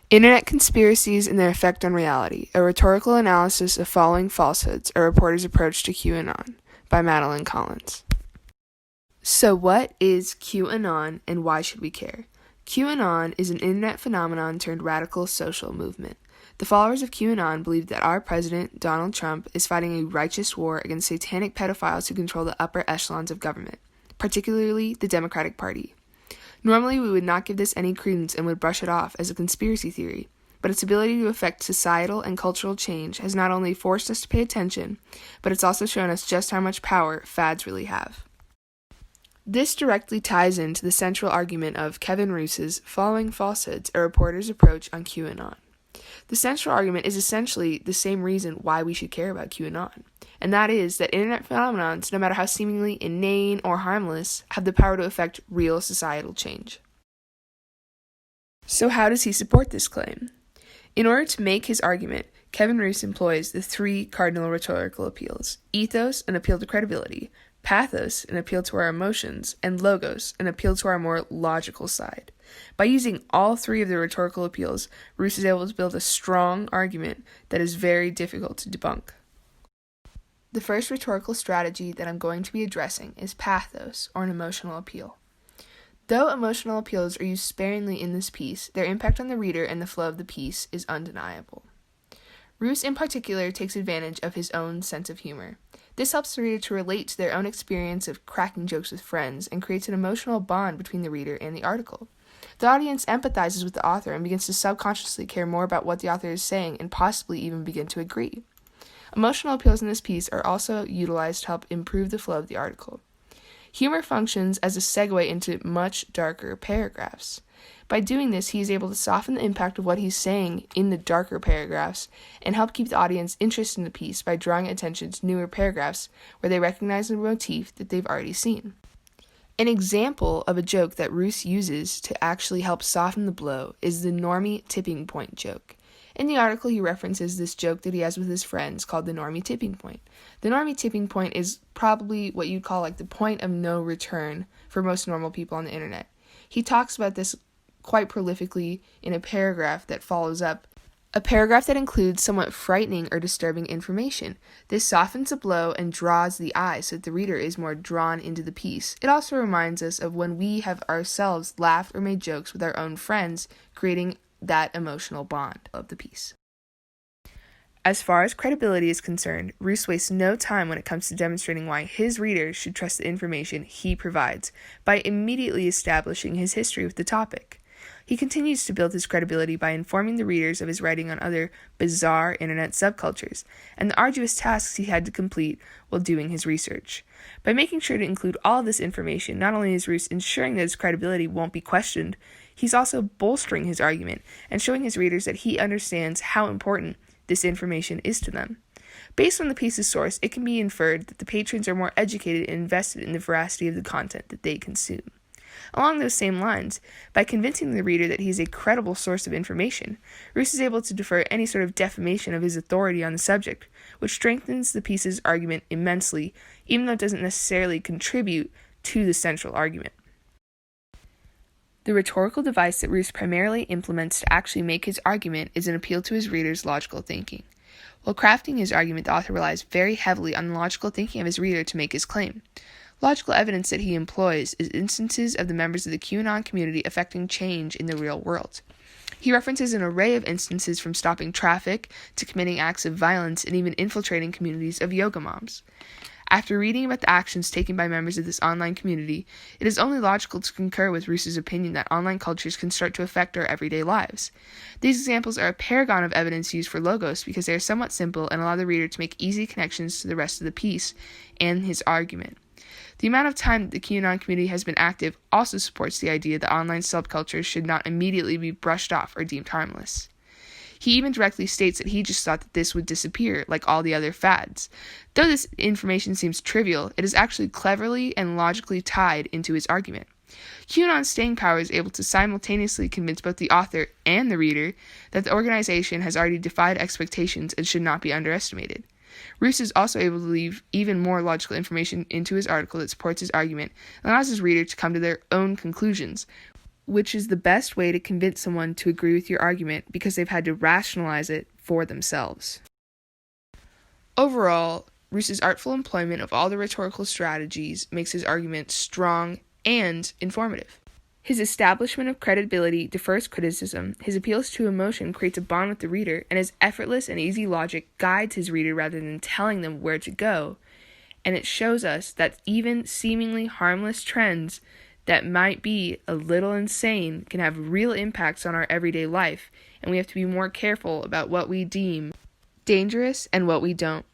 Internet Conspiracies and Their Effect on Reality, a rhetorical analysis of following falsehoods, a reporter's approach to QAnon, by Madeline Collins. So what is QAnon and why should we care? QAnon is an internet phenomenon turned radical social movement. The followers of QAnon believe that our president, Donald Trump, is fighting a righteous war against satanic pedophiles who control the upper echelons of government, particularly the Democratic Party. Normally, we would not give this any credence and would brush it off as a conspiracy theory, but its ability to affect societal and cultural change has not only forced us to pay attention, but it's also shown us just how much power fads really have. This directly ties into the central argument of Kevin Roos's Following Falsehoods, a Reporter's Approach on QAnon. The central argument is essentially the same reason why we should care about QAnon, and that is that internet phenomenons, no matter how seemingly inane or harmless, have the power to affect real societal change. So how does he support this claim? In order to make his argument, Kevin Roos employs the three cardinal rhetorical appeals: ethos, an appeal to credibility; pathos, an appeal to our emotions; and logos, an appeal to our more logical side. By using all three of the rhetorical appeals, Roos is able to build a strong argument that is very difficult to debunk. The first rhetorical strategy that I'm going to be addressing is pathos, or an emotional appeal. Though emotional appeals are used sparingly in this piece, their impact on the reader and the flow of the piece is undeniable. Roos in particular takes advantage of his own sense of humor. This helps the reader to relate to their own experience of cracking jokes with friends and creates an emotional bond between the reader and the article. The audience empathizes with the author and begins to subconsciously care more about what the author is saying and possibly even begin to agree. Emotional appeals in this piece are also utilized to help improve the flow of the article. Humor functions as a segue into much darker paragraphs. By doing this, he is able to soften the impact of what he's saying in the darker paragraphs and help keep the audience interested in the piece by drawing attention to newer paragraphs where they recognize a motif that they've already seen. An example of a joke that Roos uses to actually help soften the blow is the normie tipping point joke. In the article, he references this joke that he has with his friends called the normie tipping point. The normie tipping point is probably what you'd call like the point of no return for most normal people on the internet. He talks about this quite prolifically in a paragraph that follows up, a paragraph that includes somewhat frightening or disturbing information. This softens the blow and draws the eye so that the reader is more drawn into the piece. It also reminds us of when we have ourselves laughed or made jokes with our own friends, creating that emotional bond of the piece. As far as credibility is concerned, Roos wastes no time when it comes to demonstrating why his readers should trust the information he provides by immediately establishing his history with the topic. He continues to build his credibility by informing the readers of his writing on other bizarre internet subcultures and the arduous tasks he had to complete while doing his research. By making sure to include all of this information, not only is Roos ensuring that his credibility won't be questioned, he's also bolstering his argument and showing his readers that he understands how important this information is to them. Based on the piece's source, it can be inferred that the patrons are more educated and invested in the veracity of the content that they consume. Along those same lines, by convincing the reader that he's a credible source of information, Roos is able to defer any sort of defamation of his authority on the subject, which strengthens the piece's argument immensely, even though it doesn't necessarily contribute to the central argument. The rhetorical device that Roos primarily implements to actually make his argument is an appeal to his reader's logical thinking. While crafting his argument, the author relies very heavily on the logical thinking of his reader to make his claim. Logical evidence that he employs is instances of the members of the QAnon community affecting change in the real world. He references an array of instances from stopping traffic to committing acts of violence and even infiltrating communities of yoga moms. After reading about the actions taken by members of this online community, it is only logical to concur with Roos's opinion that online cultures can start to affect our everyday lives. These examples are a paragon of evidence used for logos because they are somewhat simple and allow the reader to make easy connections to the rest of the piece and his argument. The amount of time that the QAnon community has been active also supports the idea that online subcultures should not immediately be brushed off or deemed harmless. He even directly states that he just thought that this would disappear like all the other fads. Though this information seems trivial, it is actually cleverly and logically tied into his argument. QAnon's staying power is able to simultaneously convince both the author and the reader that the organization has already defied expectations and should not be underestimated. Roos is also able to leave even more logical information into his article that supports his argument and allows his reader to come to their own conclusions, which is the best way to convince someone to agree with your argument because they've had to rationalize it for themselves. Overall, Roos's artful employment of all the rhetorical strategies makes his argument strong and informative. His establishment of credibility defers criticism, his appeals to emotion creates a bond with the reader, and his effortless and easy logic guides his reader rather than telling them where to go. And it shows us that even seemingly harmless trends that might be a little insane can have real impacts on our everyday life, and we have to be more careful about what we deem dangerous and what we don't.